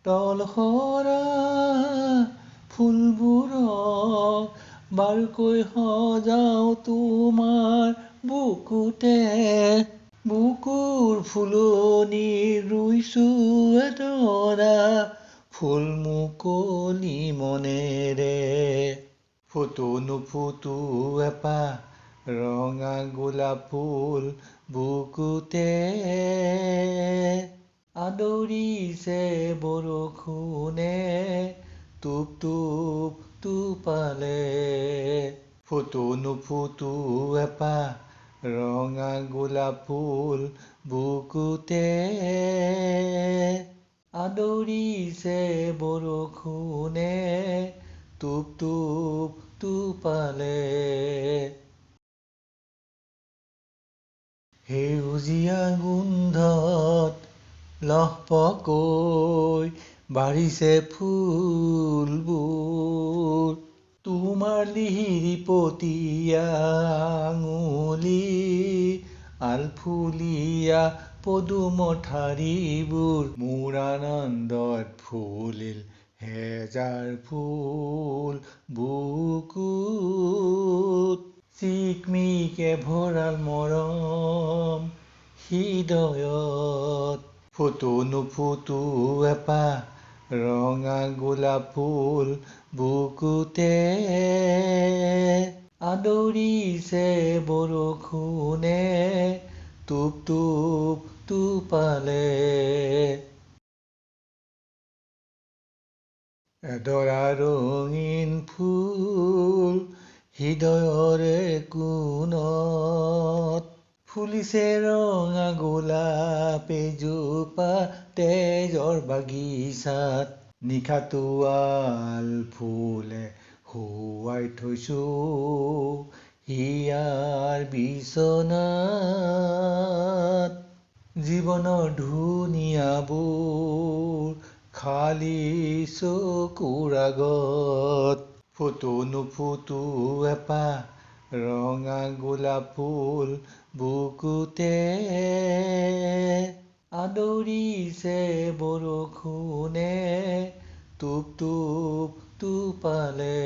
তলসৰা ফুলবোৰক বাৰুকৈ সজাও তোমাৰ বুকুতে। বুকুৰ ফুলনি ৰুইছো এডৰা ফুল মুকলি মনেৰে। ফুটো নুফুটো এপাহ ৰঙা গোলাপ ফুল বুকুতে। আদৰিছে বৰষুণে টোপ টোপ টোপালে। ফুটো নুফুটো এপাহ ৰঙা গোলাপ ফুল বুকুতে। আদৰিছে বৰষুণে টোপ টোপ টোপালে। সেউজীয়া গোন্ধত লহপহকৈ বাঢ়িছে ফুলবোৰ। তোমাৰ লিহিৰিপতীয়া আঙুলি আলফুলীয়া পদুম ঠাৰিবোৰ। মোৰ আনন্দত ফুলিল হেজাৰ ফুল বুকুত। চিকমিকে ভৰাল মৰম হৃদয়ত। ফুটো নুফুটো এপাহ ৰঙা গোলাপ ফুল বুকুতে। আদৰিছে বৰষুণে টোপ টোপ টোপালে। এডৰা ৰঙীন ফুল হৃদয়ৰে কোণত। ফুলিছে ৰঙা গোলাপ এজোপা তেজৰ বাগিচাত। নিশাটো আলফুলে শুৱাই থৈছো হিয়াৰ বিচনাত। জীৱনৰ ধুনীয়াবোৰ খালি চকুৰ আগত। ফুটো নুফুটো এপাহ ৰঙা গোলাপ ফুল বুকুতে। আদৰিছে বৰষুণে টোপ টোপ টোপালে।